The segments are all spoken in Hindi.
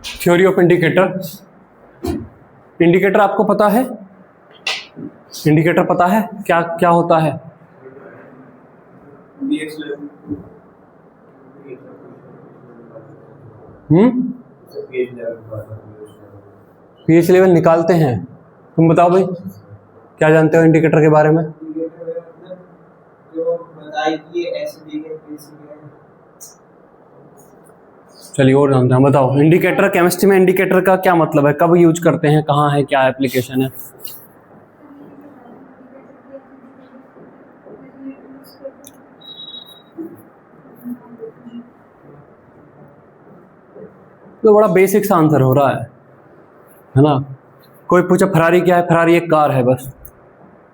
Theory of indicator. इंडिकेटर आपको पता है, इंडिकेटर पता है क्या क्या होता है? पीएच लेवल निकालते हैं। तुम बताओ भाई, क्या जानते हो इंडिकेटर के बारे में? चलिए और जानते हैं, बताओ इंडिकेटर केमिस्ट्री में इंडिकेटर का क्या मतलब है, कब यूज करते हैं, कहाँ है, क्या एप्लीकेशन है? तो बड़ा बेसिक सा आंसर हो रहा है ना? कोई पूछा फरारी क्या है, फरारी एक कार है बस।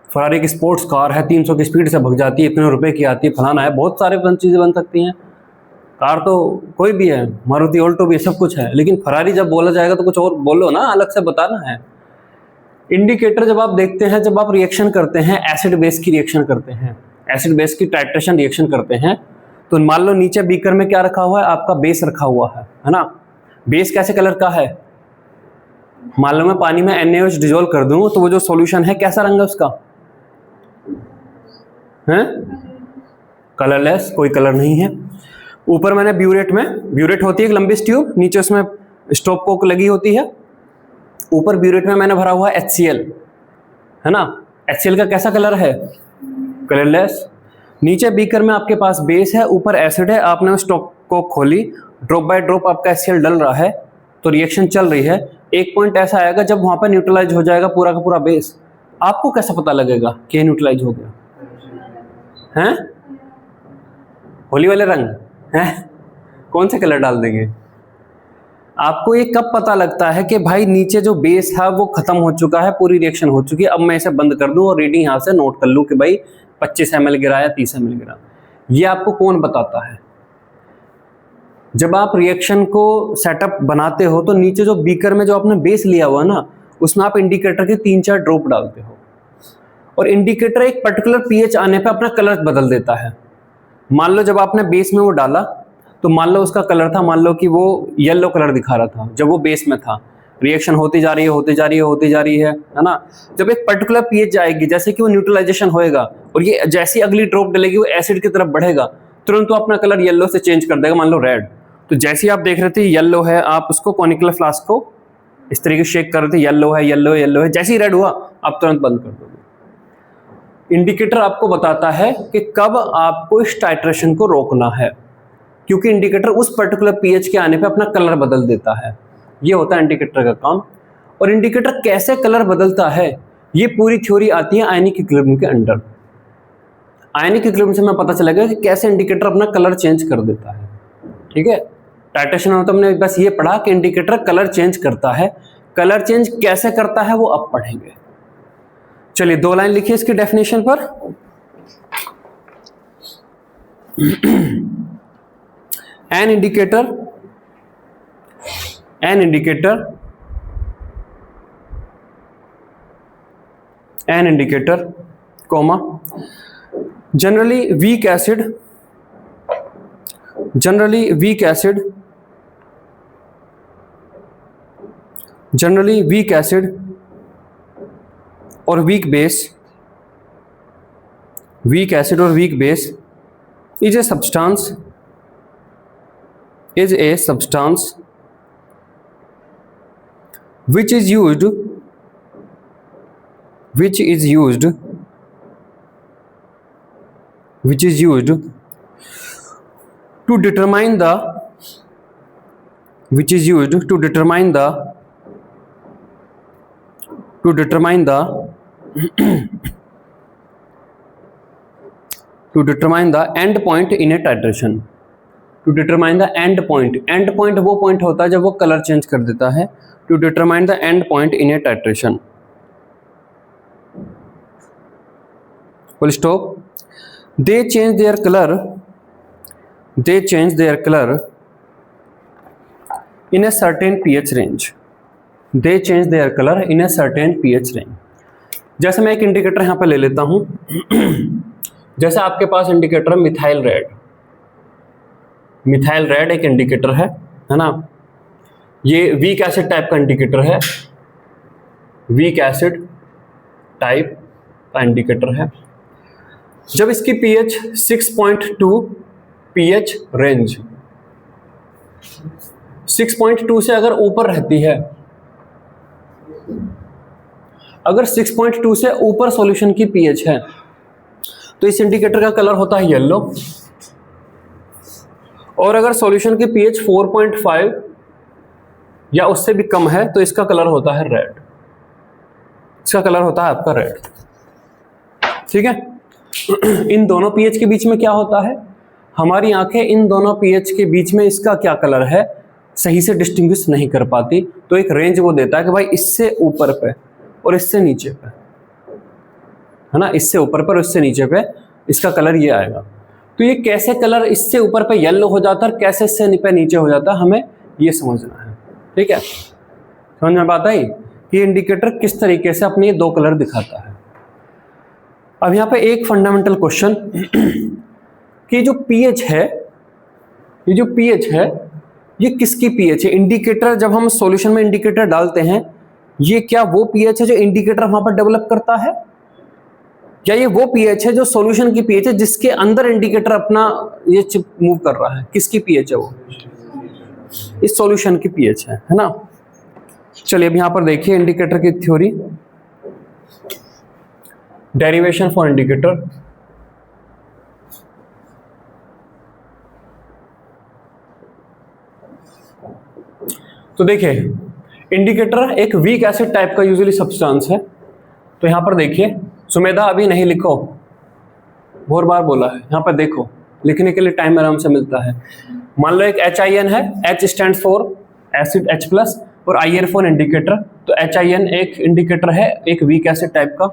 फरारी एक स्पोर्ट्स कार है, 300 की स्पीड से भग जाती है, इतने रुपए की आती है, फलाना है, बहुत सारे चीजें बन सकती हैं। कार तो कोई भी है, मारुति ऑल्टो भी, सब कुछ है, लेकिन फरारी जब बोला जाएगा तो कुछ और बोलो ना, अलग से बताना है। इंडिकेटर जब आप देखते हैं, जब आप रिएक्शन करते हैं, एसिड बेस की रिएक्शन करते हैं, एसिड बेस की टाइट्रेशन रिएक्शन करते हैं, तो मान लो नीचे बीकर में क्या रखा हुआ है, आपका बेस रखा हुआ है ना? बेस कैसे कलर का है? मान लो मैं पानी में NaOH डिजोल्व कर दूं तो वो जो सॉल्यूशन है कैसा रंग है उसका? है कलरलेस, कोई कलर नहीं है। ऊपर मैंने ब्यूरेट में, ब्यूरेट होती है एक लंबी ट्यूब, नीचे उसमें स्टॉप कोक लगी होती है, ऊपर ब्यूरेट में मैंने भरा हुआ HCl, है ना? HCl का कैसा कलर है? कलरलेस। नीचे बीकर में आपके पास बेस है, ऊपर एसिड है, आपने स्टॉप कोक खोली, ड्रॉप बाय ड्रॉप आपका HCl डल रहा है, तो रिएक्शन चल रही है। एक पॉइंट ऐसा आएगा जब वहां पर न्यूट्रलाइज हो जाएगा पूरा का पूरा बेस, आपको कैसे पता लगेगा कि न्यूट्रलाइज हो गया? हैं? होली वाले रंग हैं? कौन से कलर डाल देंगे? आपको ये कब पता लगता है कि भाई नीचे जो बेस था वो खत्म हो चुका है, पूरी रिएक्शन हो चुकी है, अब मैं इसे बंद कर दूं और रीडिंग यहां से नोट कर लूं कि भाई 25 ml गिरा या 30 ml गिरा? ये आपको कौन बताता है? जब आप रिएक्शन को सेटअप बनाते हो तो नीचे जो बीकर में जो आपने बेस लिया हुआ ना, उसमें आप इंडिकेटर के 3-4 ड्रॉप डालते हो, और इंडिकेटर एक पर्टिकुलर पीएच आने पे अपना कलर बदल देता है। मान लो जब आपने बेस में वो डाला तो मान लो उसका कलर था, मान लो कि वो येलो कलर दिखा रहा था जब वो बेस में था, रिएक्शन होती जा रही है, होती जा रही है, होती जा रही है ना? जब एक पर्टिकुलर पीएच जाएगी, जैसे कि वो न्यूट्रलाइजेशन होएगा और ये जैसी अगली ड्रॉप डलेगी वो एसिड की तरफ बढ़ेगा, तुरंत वो अपना कलर येलो से चेंज कर देगा, मान लो रेड। तो जैसे ही आप देख रहे थे येलो है, आप उसको कॉनिकल फ्लास्क को इस तरीके से शेक कर रहे थे, येलो है, येलो है, येलो है, जैसे ही रेड हुआ आप तुरंत बंद कर दोगे। इंडिकेटर आपको बताता है कि कब आपको इस टाइट्रेशन को रोकना है, क्योंकि इंडिकेटर उस पर्टिकुलर पीएच के आने पे अपना कलर बदल देता है। ये होता है इंडिकेटर का काम। और इंडिकेटर कैसे कलर बदलता है, ये पूरी थ्योरी आती है आयनिक इक्विलिब्रियम के अंडर। आयनिक इक्विलिब्रियम से हमें पता चलेगा कि कैसे इंडिकेटर अपना कलर चेंज कर देता है। ठीक है, टाइट्रेशन में तो हमने बस ये पढ़ा कि इंडिकेटर कलर चेंज करता है, कलर चेंज कैसे करता है वो अब पढ़ेंगे। चलिए 2 लाइन लिखिए इसकी डेफिनेशन पर। an indicator comma generally weak acid or weak base is a substance which is used to determine the end point in a titration। To determine the end point, end point वो पॉइंट होता है जब वो कलर चेंज कर देता है। To determine the end point in a titration, full stop. They change their colour in a certain pH range. जैसे मैं एक इंडिकेटर यहां पर ले लेता हूं जैसे आपके पास इंडिकेटर मिथाइल रेड एक इंडिकेटर है ना? ये वीक एसिड टाइप का इंडिकेटर है, वीक एसिड टाइप का इंडिकेटर है। जब इसकी pH 6.2 pH रेंज 6.2 से अगर ऊपर रहती है, अगर 6.2 से ऊपर सॉल्यूशन की pH है तो इस इंडिकेटर का कलर होता है येलो, और अगर सॉल्यूशन की pH 4.5 या उससे भी कम है तो इसका कलर होता है रेड, इसका कलर होता है आपका रेड। ठीक है, इन दोनों pH के बीच में क्या होता है, हमारी आंखें इन दोनों pH के बीच में इसका क्या कलर है सही से डिस्टिंग्विश नहीं कर पाती, तो एक रेंज वो देता है कि भाई इससे ऊपर पे और इससे नीचे पे, है ना, इससे ऊपर पर इससे नीचे पे इसका कलर ये आएगा। तो ये कैसे कलर इससे ऊपर पे येलो हो जाता है और कैसे इससे पे नीचे हो जाता है, हमें ये समझना है। ठीक है, समझ में बात आई कि इंडिकेटर किस तरीके से अपने दो कलर दिखाता है। अब यहाँ पे एक फंडामेंटल क्वेश्चन कि जो pH है, ये जो pH है ये किसकी pH है? इंडिकेटर जब हम सॉल्यूशन में इंडिकेटर डालते हैं, ये क्या वो pH है जो इंडिकेटर वहां पर डेवलप करता है, या ये वो pH है जो सॉल्यूशन की pH है जिसके अंदर इंडिकेटर अपना ये चिप मूव कर रहा है? किसकी pH है वो? इस सॉल्यूशन की pH है ना। चलिए अब यहां पर देखिए इंडिकेटर की थ्योरी, डेरिवेशन फॉर इंडिकेटर। तो देखिए इंडिकेटर एक वीक एसिड टाइप का यूजुअली सब्सटेंस है। तो यहां पर देखिए सुमेधा अभी नहीं लिखो, बहुत बार बोला है, यहां पर देखो, लिखने के लिए टाइम आराम से मिलता है। मान लो एक HIN है, H stand for acid H+ और IN फॉर इंडिकेटर। तो HIN एक इंडिकेटर है एक वीक एसिड टाइप का,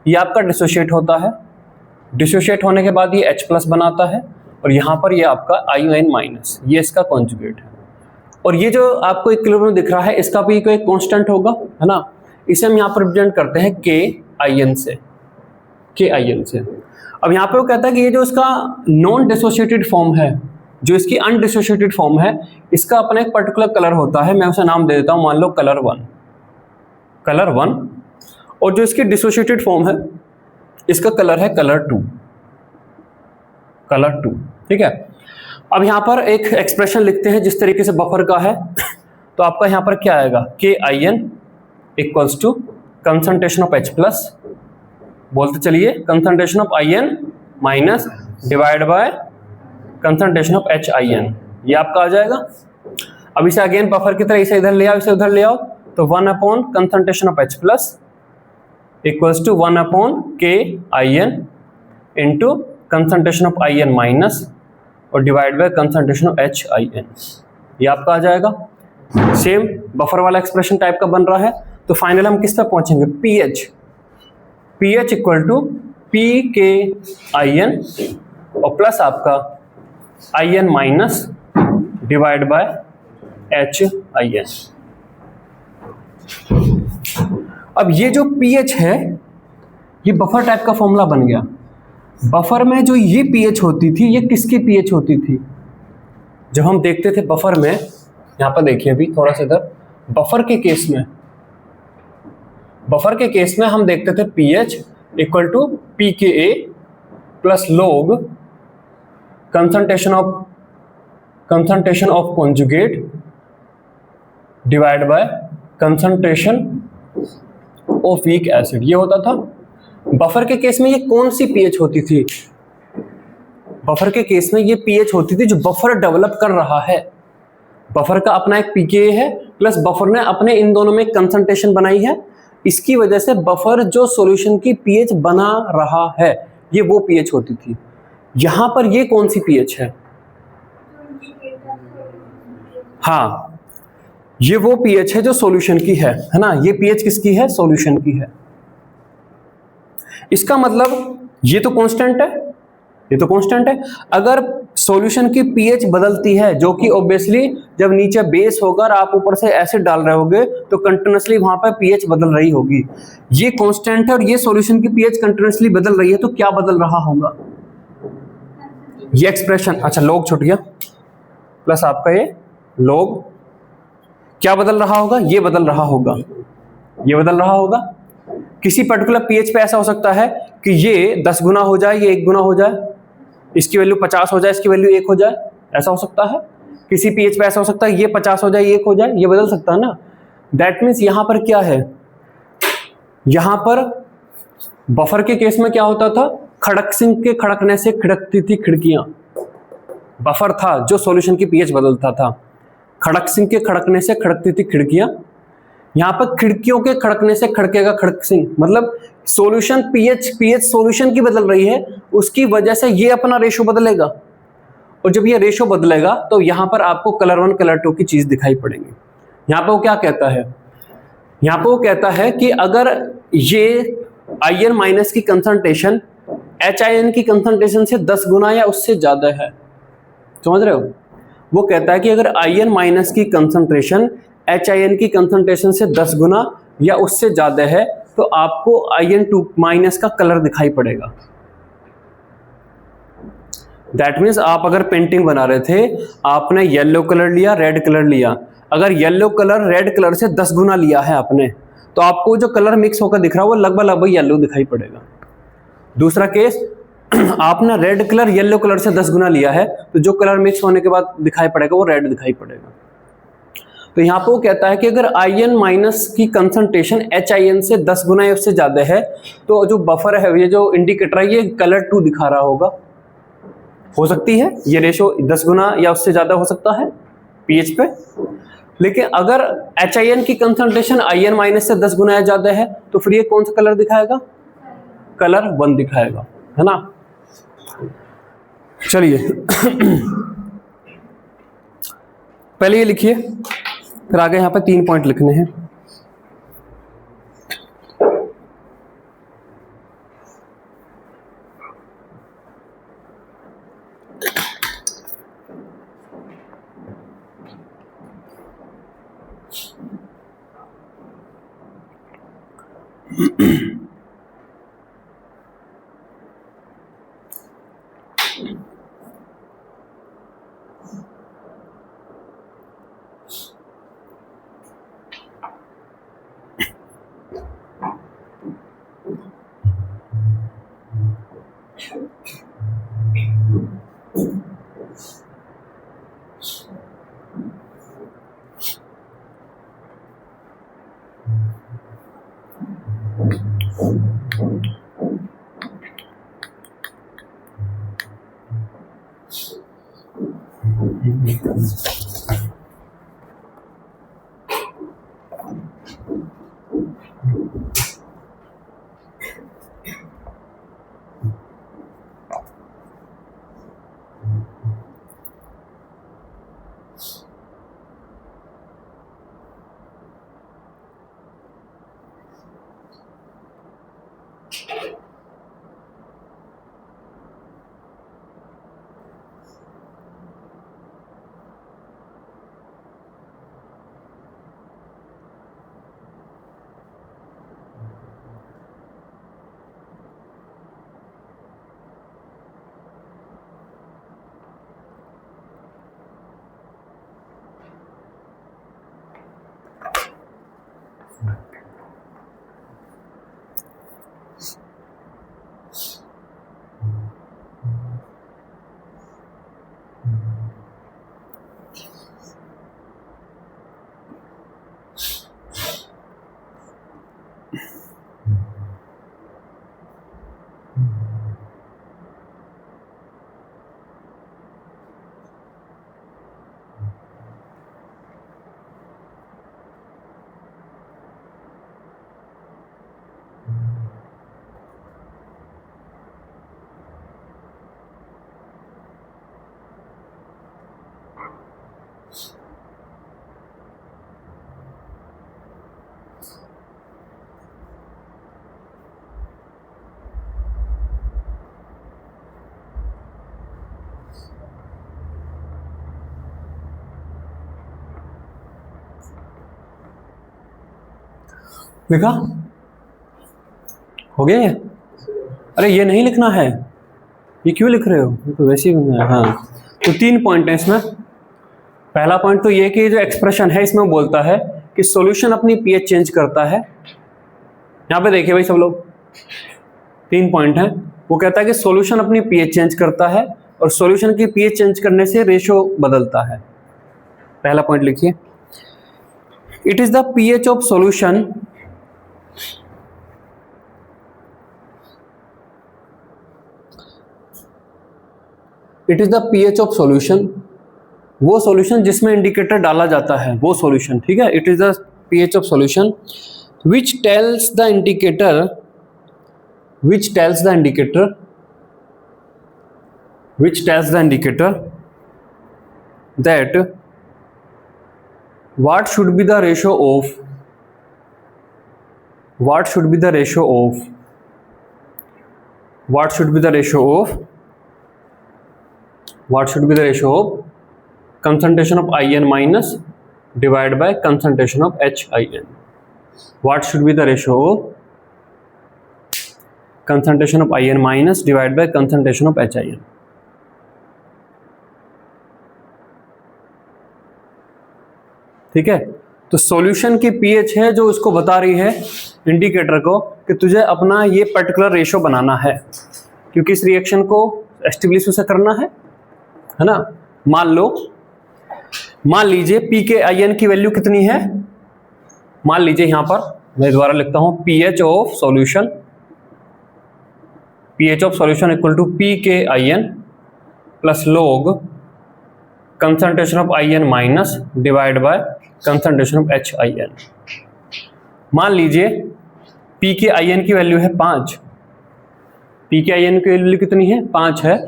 ये आपका डिसोशिएट होता है, डिसोशिएट होने के बाद ये H+ बनाता है और यहाँ पर ये आपका ION-, ये इसका कॉन्जुगेट है। और ये जो आपको इक्विलिब्रियम में दिख रहा है इसका भी कोई कांस्टेंट होगा, है ना, इसे हम यहाँ पर रिप्रेजेंट करते हैं KIN से, KIN से। अब यहाँ पे वो कहता है कि ये जो इसका नॉन डिसोशिएटेड फॉर्म है, जो इसकी अनडिसोशिएटेड फॉर्म है, इसका अपना एक पर्टिकुलर कलर होता है, मैं उसे नाम दे देता हूँ, मान लो कलर 1, कलर 1। और जो इसकी डिसोशिएटेड फॉर्म है इसका कलर है कलर 2, कलर 2। ठीक है, अब यहाँ पर एक एक्सप्रेशन लिखते हैं जिस तरीके से बफर का है। तो आपका यहाँ पर क्या आएगा, KIN equals to concentration of H+, बोलते चलिए concentration of IN minus divide by concentration of HIN, ये आपका आ जाएगा। अब इसे अगेन बफर की तरह इसे इधर ले आओ, इसे उधर ले आओ, तो 1 upon concentration of H+ equals to 1 upon KIN into concentration of IN minus और divide by concentration of HIN, ये आपका आ जाएगा। सेम बफर वाला एक्सप्रेशन टाइप का बन रहा है। तो फाइनल हम किस तक पहुंचेंगे, pH इक्वल टू PKIN और प्लस आपका IN minus divide by HIN। अब ये जो pH है ये बफर टाइप का फॉर्मूला बन गया। बफर में जो ये pH होती थी ये किसकी pH होती थी? जब हम देखते थे बफर में, यहां पर देखिए अभी थोड़ा सा इधर, बफर के केस में हम देखते थे pH equal to pKa plus log concentration of conjugate divide by concentration of weak acid, ये होता था। बफर के केस में ये कौन सी pH होती थी? बफर के केस में ये pH होती थी जो बफर डेवलप कर रहा है। बफर का अपना एक pKa है प्लस बफर ने अपने इन दोनों में कंसंट्रेशन बनाई है, इसकी वजह से बफर जो सॉल्यूशन की pH बना रहा है ये वो pH होती थी। यहां पर ये कौन सी pH है? हाँ, ये वो pH है जो सॉल्यूशन की है ना, ये pH किसकी है? सॉल्यूशन की है। इसका मतलब ये तो कांस्टेंट है, ये तो कांस्टेंट है। अगर सॉल्यूशन की pH बदलती है, जो कि ऑब्वियसली जब नीचे बेस होगा और आप ऊपर से एसिड डाल रहे होगे तो कंटिन्यूअसली वहां पर pH बदल रही होगी। ये कांस्टेंट है और ये सॉल्यूशन की pH कंटिन्यूअसली बदल रही है, तो क्या बदल रहा होगा? ये एक्सप्रेशन, अच्छा log छूट गया, प्लस आपका ये log क्या बदल रहा होगा? ये बदल रहा होगा, ये बदल रहा होगा। किसी पर्टिकुलर पीएच पे ऐसा हो सकता है कि ये 10 गुना हो जाए, ये 1 गुना हो जाए, इसकी वैल्यू 50 हो जाए, इसकी वैल्यू 1 हो जाए, ऐसा हो सकता है। किसी पीएच पे ऐसा हो सकता है ये 50 हो जाए, ये 1 हो जाए, ये बदल सकता है ना। दैट मीन्स यहां पर क्या है, यहां पर बफर के केस में क्या होता था, खड़क सिंह के खड़कने से खिड़कती थी खिड़कियां। बफर था जो सॉल्यूशन की पीएच बदलता था, खड़क सिंह के खड़कने से खड़कती थी खिड़कियां। यहां पर खिड़कियों के खड़कने से खड़केगा खड़क सिंह, मतलब सॉल्यूशन पीएच सॉल्यूशन की बदल रही है, उसकी वजह से ये अपना रेशो बदलेगा। और जब ये रेशो बदलेगा तो यहां पर आपको कलर 1 कलर 2 की चीज दिखाई पड़ेगी। यहां पर वो क्या कहता है, यहां पर वो कहता है कि अगर ये आईएन माइनस की कंसंट्रेशन HIN की कंसंट्रेशन से 10 गुना या उससे ज्यादा है, समझ रहे हो? वो कहता है कि अगर आईएन माइनस की कंसंट्रेशन HIN की कंसंट्रेशन से 10 गुना या उससे ज्यादा है तो आपको IN2 माइनस का कलर दिखाई पड़ेगा। दैट मीन्स आप अगर पेंटिंग बना रहे थे, आपने येलो कलर लिया, रेड कलर लिया, अगर येलो कलर रेड कलर से 10 गुना लिया है आपने, तो आपको जो कलर मिक्स होकर दिख रहा है वो लगभग येलो दिखाई पड़ेगा। दूसरा केस, आपने रेड कलर येलो कलर से 10 गुना लिया है, तो जो कलर मिक्स होने के बाद दिखाई पड़ेगा वो रेड दिखाई पड़ेगा। तो यहां पर वो कहता है कि अगर आईएन माइनस की कंसंट्रेशन HIN से 10 गुना या उससे ज्यादा है, तो जो बफर है, ये जो इंडिकेटर है, ये कलर 2 दिखा रहा होगा। हो सकती है ये रेशो 10 गुना या उससे ज्यादा हो सकता है पीएच पे। लेकिन अगर HIN की कंसंट्रेशन IN माइनस से 10 गुना या ज्यादा है, तो फिर ये कौन सा कलर दिखाएगा? कलर 1 दिखाएगा, है ना। चलिए पहले ये लिखिए, फिर आगे यहां पे 3 पॉइंट लिखने हैं। लिखा हो गया? अरे ये नहीं लिखना है, ये क्यों लिख रहे हो? ये तो वैसे ही है। हाँ, तो 3 पॉइंट है इसमें। पहला पॉइंट तो ये कि जो एक्सप्रेशन है इसमें बोलता है कि सॉल्यूशन अपनी पीएच चेंज करता है। यहां पे देखिए भाई सब लोग, 3 पॉइंट है। वो कहता है कि सॉल्यूशन अपनी पीएच चेंज करता है और सॉल्यूशन की पीएच चेंज करने से रेशो बदलता है। पहला पॉइंट लिखिए, it is the pH of solution it is the pH of solution, वो सॉल्यूशन जिसमें इंडिकेटर डाला जाता है वो सॉल्यूशन, ठीक है। It is the pH of solution which tells the indicator that what should be the ratio of concentration of In minus divided by concentration of HIN. What should be the ratio of concentration of In minus divided by concentration of HIN? ठीक है, तो सॉल्यूशन की पीएच है जो उसको बता रही है इंडिकेटर को कि तुझे अपना ये पर्टिकुलर रेशो बनाना है, क्योंकि इस रिएक्शन को एस्टेब्लिश उसे करना है ना। मान लीजिए पी के IN की वैल्यू कितनी है, मान लीजिए यहां पर मैं दोबारा लिखता हूं, pH of solution equal to p K IN plus log concentration of IN minus divide by concentration of HIN। मान लीजिए पी के IN की वैल्यू है 5, पी के IN की वैल्यू कितनी है 5 है,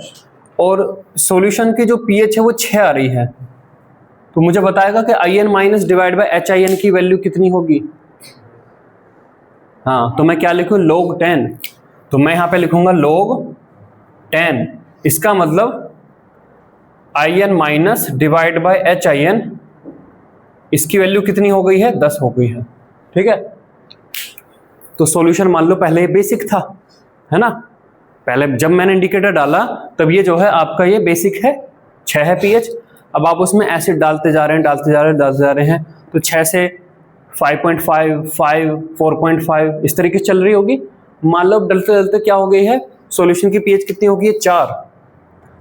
और सॉल्यूशन की जो पीएच है वो 6 आ रही है, तो मुझे बताएगा कि IN minus divide by HIN की वैल्यू कितनी होगी। हाँ, तो मैं क्या लिखूं, log 10, तो मैं यहां पे लिखूंगा log 10। इसका मतलब IN minus divide by HIN, इसकी वैल्यू कितनी हो गई है, 10 हो गई है, ठीक है। तो सॉल्यूशन मान लो पहले ये बेसिक था, है ना, पहले जब मैंने इंडिकेटर डाला तब ये जो है आपका ये बेसिक है, 6 है पीएच। अब आप उसमें एसिड डालते जा रहे हैं, तो 6 से 5.5, 5, 4.5 इस तरीके से चल रही होगी। मान लो डलते डलते क्या हो गई है, सॉल्यूशन की पीएच कितनी होगी, 4,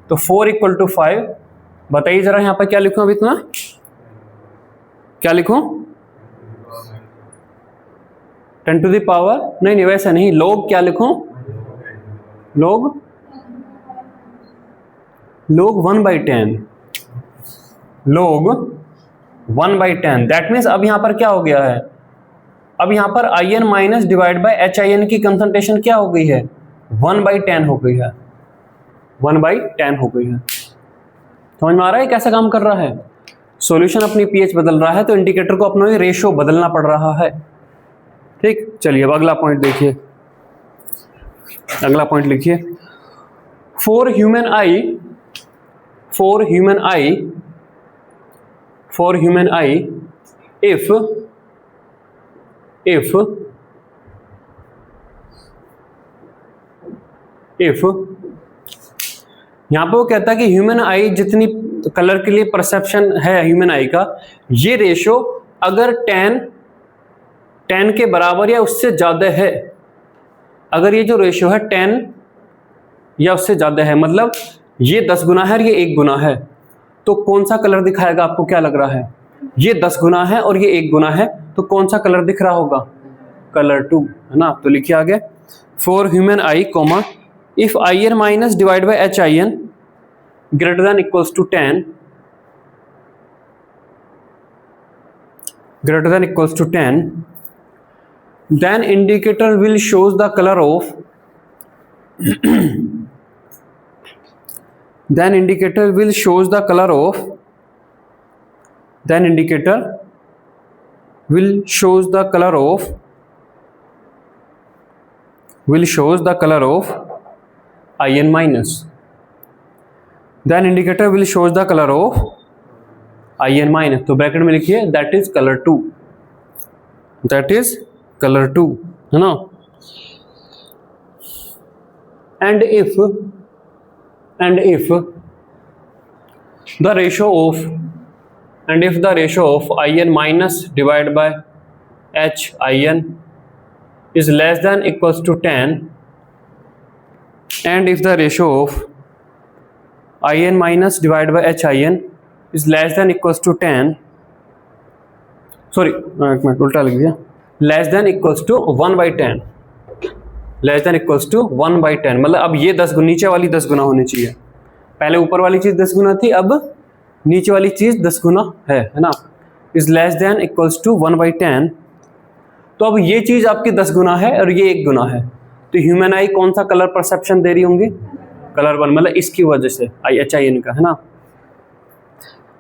तो 4 इक्वल टू 5। बताइए जरा यहाँ पर क्या लिखूं, अभी इतना क्या लिखूं, 10 टू द पावर, नहीं वैसा नहीं, log क्या लिखूं, log 1/10, log 1/10। दैट मीन्स अब यहां पर क्या हो गया है, अब यहां पर IN minus divide by HIN की कंसंट्रेशन क्या हो गई है, 1/10 हो गई है, 1/10 हो गई है। समझ में आ रहा है कैसे काम कर रहा है, सॉल्यूशन अपनी पीएच बदल रहा है तो इंडिकेटर को अपना रेशियो बदलना पड़ रहा है, ठीक। चलिए अब अगला पॉइंट देखिए, अगला पॉइंट लिखिए, फॉर ह्यूमन आई if यहां पे वो कहता है कि ह्यूमन आई जितनी कलर के लिए परसेप्शन है ह्यूमन आई का, ये रेशो अगर 10 के बराबर या उससे ज्यादा है, अगर ये जो रेशो है 10 या उससे ज्यादा है, मतलब ये 10 गुना है और ये 1 गुना है, तो कौन सा कलर दिखाएगा, आपको क्या लग रहा है, ये 10 गुना है और ये 1 गुना है, तो कौन सा कलर दिख रहा होगा, कलर 2, है ना। तो लिखिए आगे, for human eye comma if IN minus divide by HIN greater than equals to 10, then indicator will shows the color of then indicator will shows the color of IN minus, then indicator will shows the color of IN minus, तो ब्रैकेट में लिखिए that is color 2, है ना। and if the ratio of and if the ratio of In minus divided by HIN is less than equals to 10, and if the ratio of In minus divided by HIN is less than equals to 10, sorry एक मिनट उल्टा लिख दिया, less than equals to 1/10, less than equals to 1/10, मतलब अब ये 10 गुना, नीचे वाली 10 गुना होनी चाहिए। पहले ऊपर वाली चीज 10 गुना थी, अब नीचे वाली चीज 10 गुना है ना। Is less than equals to 1/10, तो अब ये चीज आपकी 10 गुना है और ये 1 गुना है, तो ह्यूमन आई कौन सा कलर परसेप्शन दे रही होंगी? कलर 1, मतलब इसकी वजह से HIN का, है ना।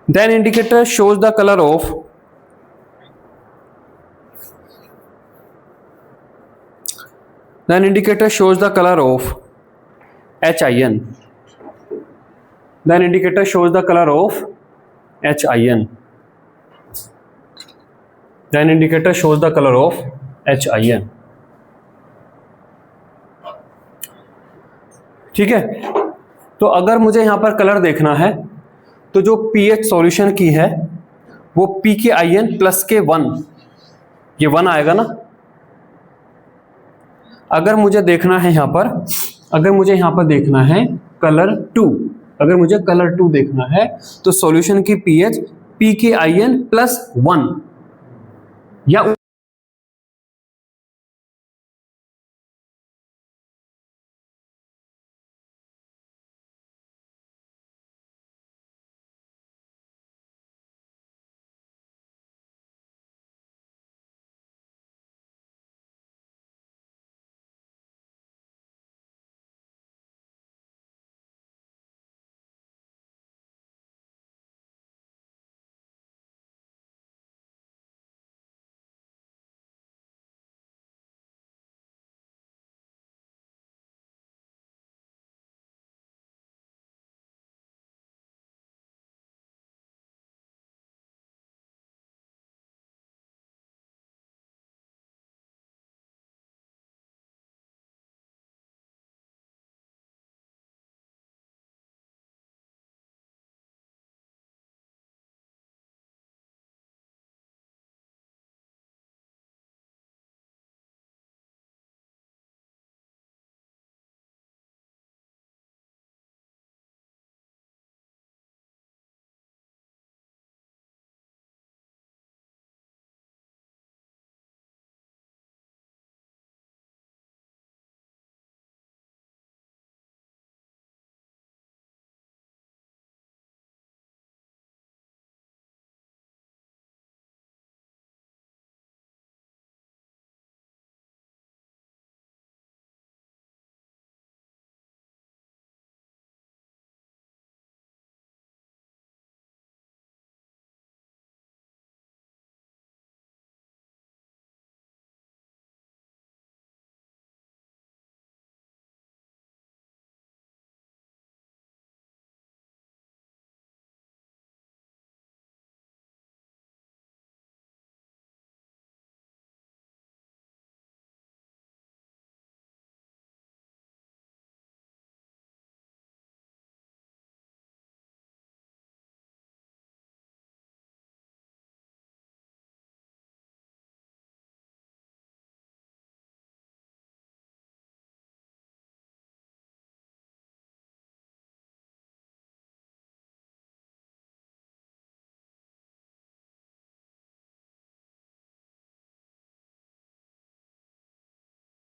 Then indicator shows the colour of Then indicator shows the color of HIN. Then indicator shows the color of HIN. Then indicator shows the color of HIN. ठीक है, तो अगर मुझे यहां पर कलर देखना है तो जो pH सॉल्यूशन की है वो P के IN प्लस के 1, ये 1 आएगा ना। अगर मुझे देखना है यहां पर, अगर मुझे यहां पर देखना है कलर 2, अगर मुझे कलर 2 देखना है तो सॉल्यूशन की pH P के IN प्लस 1 या